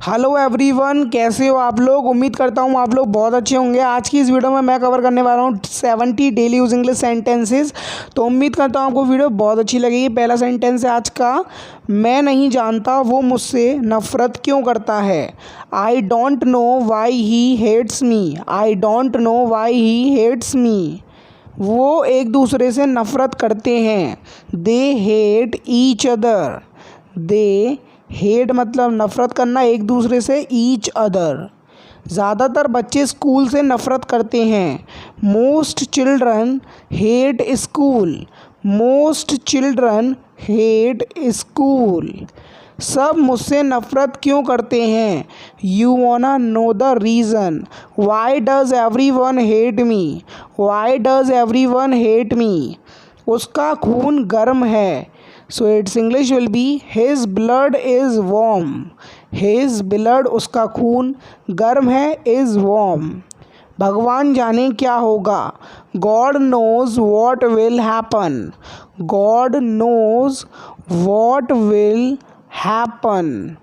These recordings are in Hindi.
हेलो एवरीवन, कैसे हो आप लोग। उम्मीद करता हूँ आप लोग बहुत अच्छे होंगे। आज की इस वीडियो में मैं कवर करने वाला हूँ 70 डेली यूज इंग्लिश सेंटेंसेस। तो उम्मीद करता हूँ आपको वीडियो बहुत अच्छी लगेगी। पहला सेंटेंस है आज का, मैं नहीं जानता वो मुझसे नफ़रत क्यों करता है। I don't know why he hates me. I don't know why he hates me. वो एक दूसरे से नफ़रत करते हैं। They hate each other. They hate मतलब नफ़रत करना एक दूसरे से, ईच अदर। ज़्यादातर बच्चे स्कूल से नफ़रत करते हैं। Most children hate school. Most children hate school. सब मुझसे नफ़रत क्यों करते हैं। You वांना know the reason. Why does every one hate me. Why does every one hate me. उसका खून गर्म है। सो it's English will be his blood is warm. His blood उसका खून गर्म है, इज़ वार्म। भगवान जाने क्या होगा। God nose what will happen. God nose what will happen.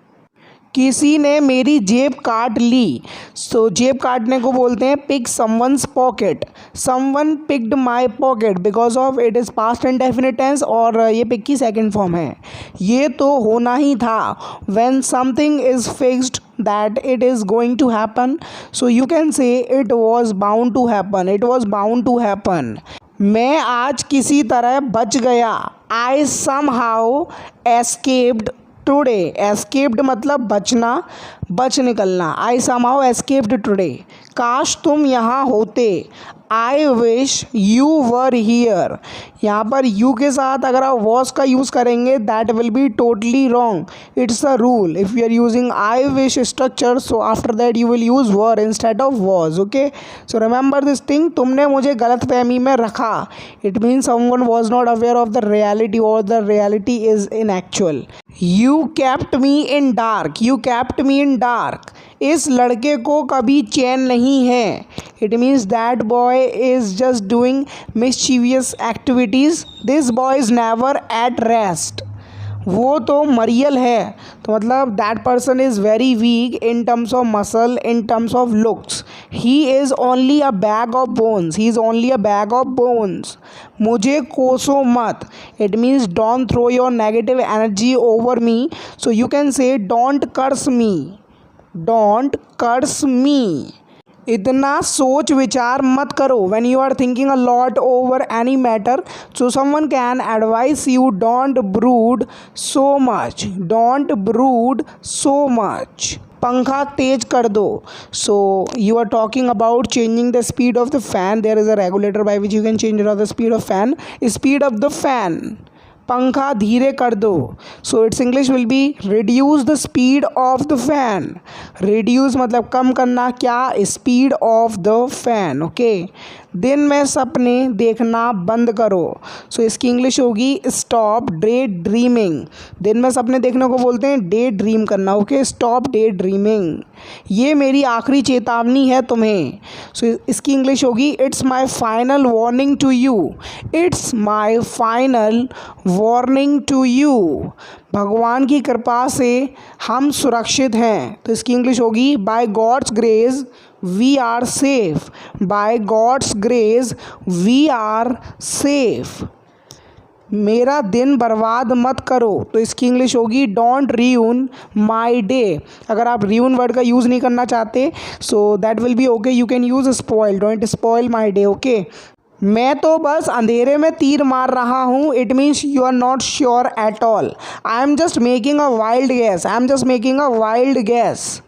किसी ने मेरी जेब काट ली। सो जेब काटने को बोलते हैं pick someone's pocket. Someone picked my pocket because of it is past and definite tense और ये पिक की सेकंड फॉर्म है। ये तो होना ही था। When something is fixed that it is going to happen, so you can say it was bound to happen. It was bound to happen. मैं आज किसी तरह बच गया। I somehow escaped today. Escaped मतलब बचना, बच निकलना। आई somehow escaped टुडे। काश तुम यहाँ होते। I wish you were hear. यहाँ पर यू के साथ अगर आप वॉज का यूज़ करेंगे that will be totally wrong. It's a rule. If you are using I wish structure, so after that you will use were instead of was. Okay, so remember this thing. तुमने मुझे गलत फहमी में रखा। It means someone was not aware of the reality और the reality is in actual. You kept me in dark. You kept me in dark. इस लड़के को कभी चैन नहीं है। It means that boy is just doing mischievous activities. This boy is never at rest. वो तो मरियल है, तो मतलब that person is very weak in terms of muscle, in terms of looks. He is only a bag of bones. He is only a bag of bones. मुझे कोसो मत। It means don't throw your negative energy over me. So you can say don't curse me. Don't curse me. इतना सोच विचार मत करो। When you are thinking a lot over any matter, so someone can advise you don't brood so much. Don't brood so much. पंखा तेज कर दो। So you are talking about changing the speed of the fan. There is a regulator by which you can change the speed of fan. Speed of the fan. पंखा धीरे कर दो। So it's English will be reduce the speed of the fan. Reduce मतलब कम करना, क्या, speed of the fan. Okay, दिन में सपने देखना बंद करो। सो इसकी इंग्लिश होगी स्टॉप डे ड्रीमिंग। दिन में सपने देखने को बोलते हैं डे ड्रीम करना। Okay, stop day dreaming. ये मेरी आखिरी चेतावनी है तुम्हें। सो इसकी इंग्लिश होगी it's my final warning to you. It's my final warning to you. भगवान की कृपा से हम सुरक्षित हैं, तो इसकी इंग्लिश होगी by God's grace we are safe. By God's grace we are safe. मेरा दिन बर्बाद मत करो, तो इसकी इंग्लिश होगी डोंट रियून माई डे। अगर आप रियून वर्ड का यूज़ नहीं करना चाहते, so that will be okay. You can use spoil. Don't spoil my day. Okay, मैं तो बस अंधेरे में तीर मार रहा हूँ। It means you are not sure at all. I am just making a wild guess. I am just making a wild guess.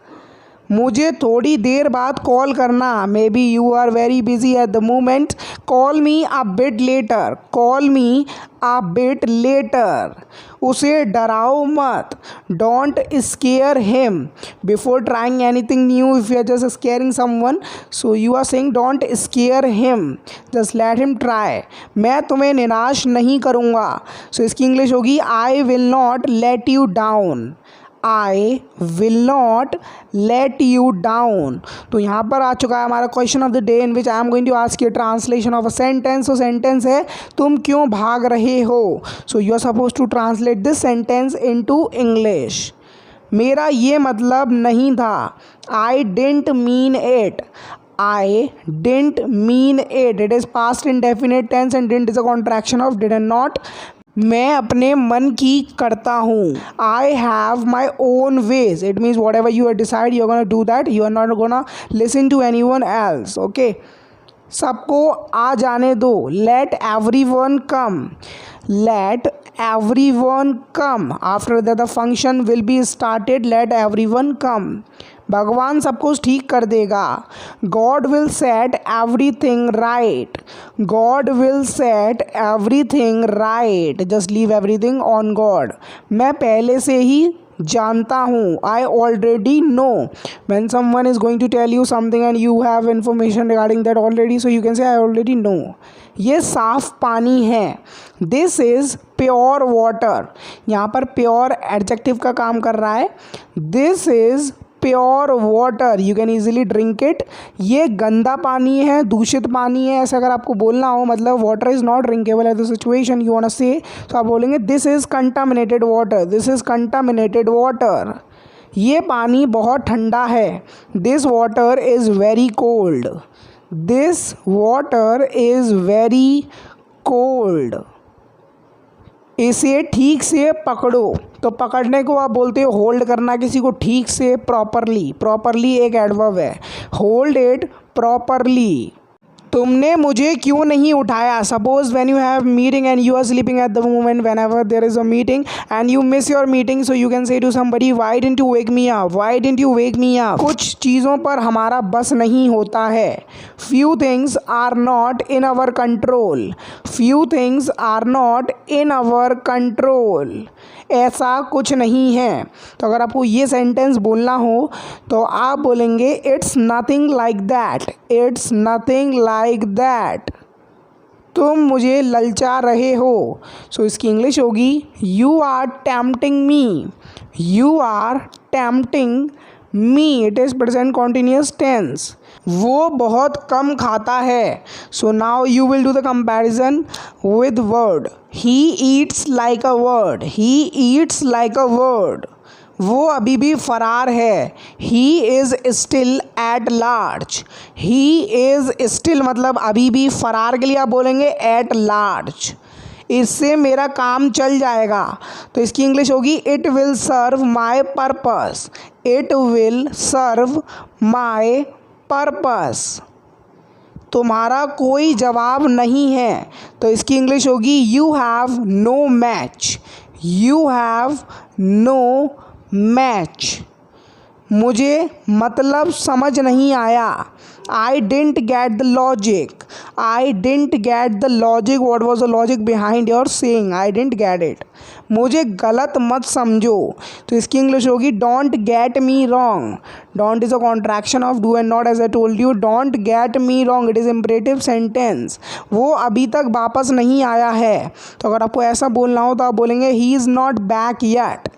मुझे थोड़ी देर बाद कॉल करना। Maybe you are very busy at the moment. Call me a bit later. Call me a bit later. उसे डराओ मत। Don't scare him before trying anything new. If you are just scaring someone, so you are saying don't scare him, just let him try. मैं तुम्हें निराश नहीं करूँगा। सो इसकी इंग्लिश होगी I will not let you down. I will not let you down. तो यहाँ पर आ चुका है हमारा question of the day in which I am going to ask you translation of a sentence. तो सेंटेंस है तुम क्यों भाग रहे हो। So you are suppose to translate this sentence into English. मेरा ये मतलब नहीं था। I didn't mean it. I didn't mean it. It is past indefinite tense and didn't is a contraction of did and not. मैं अपने मन की करता हूँ. I have my own ways. It means whatever you decide, you're gonna do that. You are not gonna listen to anyone else. Okay. सबको आ जाने दो. Let everyone come. Let everyone come. After that the function will be started. Let everyone come. भगवान सब कुछ ठीक कर देगा. God will set everything right. God will set everything right. Just leave everything on God. मैं पहले से ही जानता हूँ. I already know. When someone is going to tell you something and you have information regarding that already, so you can say I already know. ये साफ पानी है. This is pure water. यहाँ पर प्योर एडजेक्टिव का काम कर रहा है. This is pure water. You can easily drink it. ये गंदा पानी है, दूषित पानी है, ऐसा अगर आपको बोलना हो, मतलब water is not drinkable at the situation you want say, तो आप बोलेंगे this is contaminated water. This is contaminated water. ये पानी बहुत ठंडा है. This water is very cold. This water is very cold. इसे ठीक से पकड़ो. तो पकड़ने को आप बोलते हो होल्ड करना किसी को ठीक से, प्रॉपरली. प्रॉपरली एक एडवर्ब है. Hold it properly. तुमने मुझे क्यों नहीं उठाया. Suppose when you have meeting and you are sleeping at the moment, whenever there is a meeting and you miss your meeting, so you can say to somebody why didn't you wake me up. Why didn't you wake me up. कुछ चीज़ों पर हमारा बस नहीं होता है. Few things are not in our control. Few things are not in our control. ऐसा कुछ नहीं है. तो अगर आपको ये सेंटेंस बोलना हो तो आप बोलेंगे it's nothing like that. It's nothing like that. तुम मुझे ललचा रहे हो. सो इसकी इंग्लिश होगी you are tempting me. You are tempting me. It is present continuous tense. वो बहुत कम खाता है. So now you will do the comparison with word. He eats like a word. He eats like a word. वो अभी भी फरार है. He is still at large. He is still मतलब अभी भी, फरार के लिए आप बोलेंगे एट लार्ज. इससे मेरा काम चल जाएगा. तो इसकी इंग्लिश होगी it will serve my purpose. It will serve my purpose. तुम्हारा कोई जवाब नहीं है. तो इसकी इंग्लिश होगी you have no match. You have no match. मुझे मतलब समझ नहीं आया. I didn't get the logic. I didn't get the logic. What was the logic behind your saying? I didn't get it. मुझे गलत मत समझो. तो इसकी इंग्लिश होगी don't get me wrong. Don't is a contraction of do and not, as I told you. Don't get me wrong. It is imperative sentence. वो अभी तक वापस नहीं आया है. तो अगर आपको ऐसा बोलना हो तो आप बोलेंगे he is not back yet.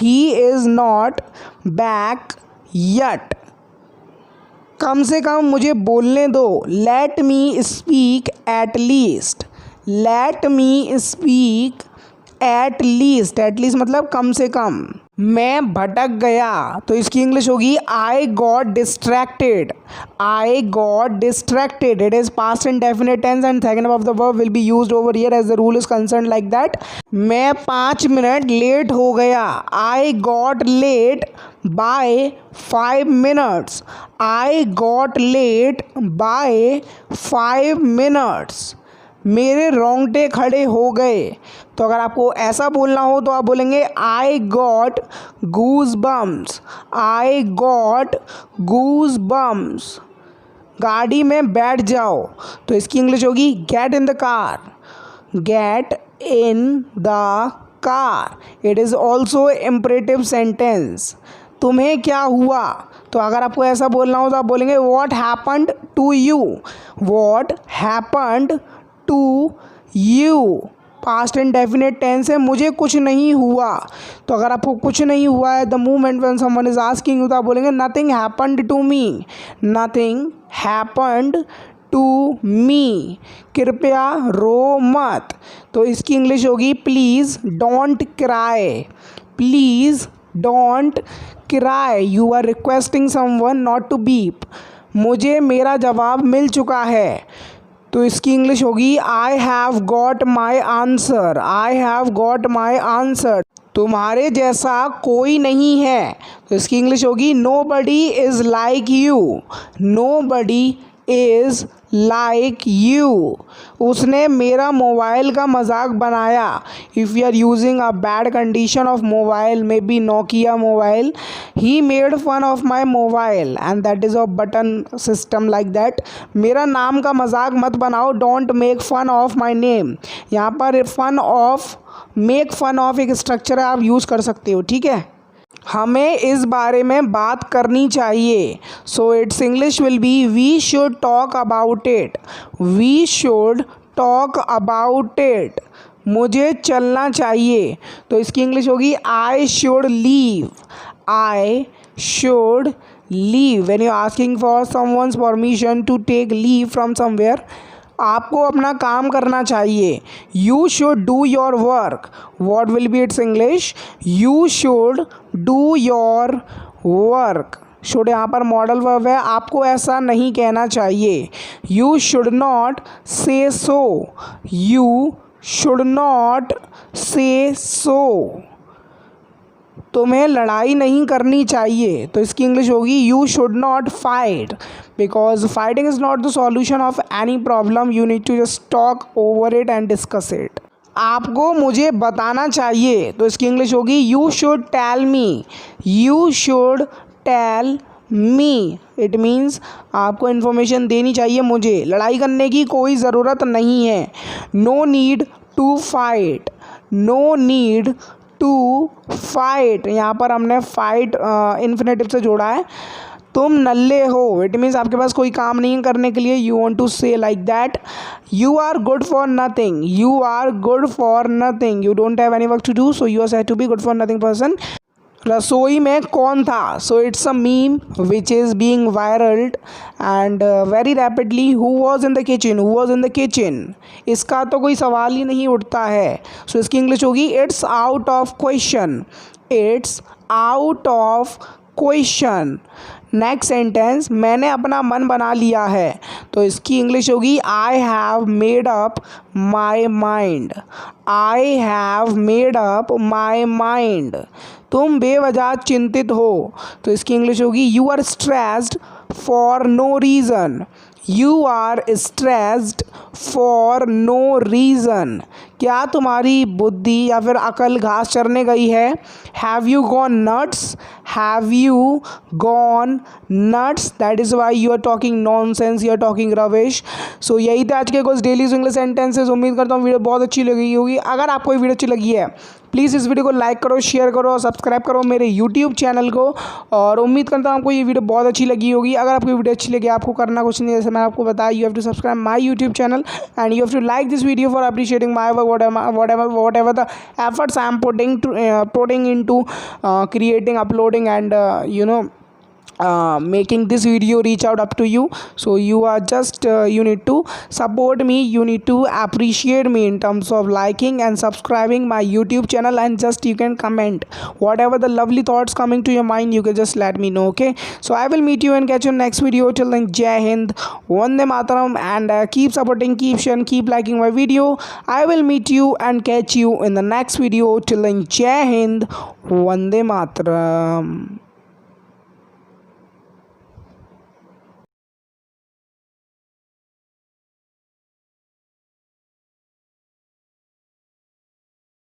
He is not back yet. कम से कम मुझे बोलने दो. Let me speak at least. Let me speak at least. At least मतलब कम से कम. मैं भटक गया. तो इसकी इंग्लिश होगी I got distracted. I got distracted. It is past indefinite tense and second of the verb will be used over here as the rule is concern like that. मैं 5 मिनट लेट हो गया. I got late by 5 minutes. I got late by 5 minutes. मेरे रोंगटे खड़े हो गए. तो अगर आपको ऐसा बोलना हो तो आप बोलेंगे I got goose bumps. I got goose bumps. गाड़ी में बैठ जाओ. तो इसकी इंग्लिश होगी get in the car. Get in the car. It is also imperative sentence. तुम्हें क्या हुआ. तो अगर आपको ऐसा बोलना हो तो आप बोलेंगे what happened to you. What happened to you. Past indefinite tense है. मुझे कुछ नहीं हुआ. तो अगर आपको कुछ नहीं हुआ है the moment when someone is asking you तो आप बोलेंगे nothing happened to me. Nothing happened to me. कृपया रो मत. तो इसकी इंग्लिश होगी please don't cry. Please don't cry, you are requesting someone not to weep. मुझे मेरा जवाब मिल चुका है, तो इसकी इंग्लिश होगी I have got my answer, I have got my answer. तुम्हारे जैसा कोई नहीं है, तो इसकी इंग्लिश होगी nobody is like you, nobody is like you. उसने मेरा मोबाइल का मजाक बनाया। If you are using a bad condition of mobile, maybe Nokia mobile, he made fun of my mobile and that is a button system like that. मेरा नाम का मजाक मत बनाओ, don't make fun of my name. यहाँ पर fun of, make fun of एक स्ट्रक्चर है, आप यूज़ कर सकते हो, ठीक है। हमें इस बारे में बात करनी चाहिए, so it's English will be we should talk about it, we should talk about it. मुझे चलना चाहिए, तो इसकी इंग्लिश होगी I should leave, I should leave. When you asking for someone's permission to take leave from somewhere, आपको अपना काम करना चाहिए। You should do your work, what will be its English, you should do your work. Should यहाँ पर मॉडल वर्ब है, आपको ऐसा नहीं कहना चाहिए। यू शुड नॉट से सो, यू शुड नॉट से सो। तुम्हें लड़ाई नहीं करनी चाहिए, तो इसकी इंग्लिश होगी you should not fight, because fighting is not the solution of any problem, you need to just talk over it and discuss it. आपको मुझे बताना चाहिए, तो इसकी इंग्लिश होगी you should tell me, you should tell me. It means आपको इन्फॉर्मेशन देनी चाहिए मुझे, लड़ाई करने की कोई ज़रूरत नहीं है। No need to fight, no need to fight, यहाँ पर हमने फाइट इन्फिनेटिव से जोड़ा है। तुम नल्ले हो, इट मीन्स आपके पास कोई काम नहीं करने के लिए, you want to say like that. You are good for nothing, you are good for nothing, you don't have any work to do, so you are said to be good for nothing person. रसोई में कौन था, so it's a meme which is being viralled and very rapidly. Who was in the kitchen, who was in the kitchen, इसका तो कोई सवाल ही नहीं उठता है, सो इसकी इंग्लिश होगी it's out of question, it's out of question. Next sentence, मैंने अपना मन बना लिया है, तो इसकी इंग्लिश होगी I have made up my mind, I have made up my mind. तुम बेवजह चिंतित हो, तो इसकी इंग्लिश होगी you are stressed for no reason, you are stressed for no reason. क्या तुम्हारी बुद्धि या फिर अकल घास चरने गई है। Have you gone nuts, have you gone nuts, that is why you are talking nonsense, you are talking rubbish. So यही थे आज के कुछ डेली इंग्लिश सेंटेंसेस। उम्मीद करता हूँ वीडियो बहुत अच्छी लगी होगी। अगर आपको ये वीडियो अच्छी लगी है, प्लीज़ इस वीडियो को लाइक करो, शेयर करो और सब्सक्राइब करो मेरे यूट्यूब चैनल को। और उम्मीद करता हूँ आपको ये वीडियो बहुत अच्छी लगी होगी। अगर आपको वीडियो अच्छी लगी, आपको करना कुछ नहीं, जैसे मैं आपको बताया, you have to subscribe my YouTube channel and you have to like this video for appreciating my work, whatever the efforts I am putting into creating, uploading and making this video reach out up to you. So you are just you need to support me, you need to appreciate me in terms of liking and subscribing my YouTube channel, and just you can comment whatever the lovely thoughts coming to your mind, you can just let me know. Okay, so I will meet you and catch you next video. Till then, Jai Hind, Vande Mataram, and keep supporting, keep sharing, keep liking my video. I will meet you and catch you in the next video. Till then, Jai Hind, Vande Mataram.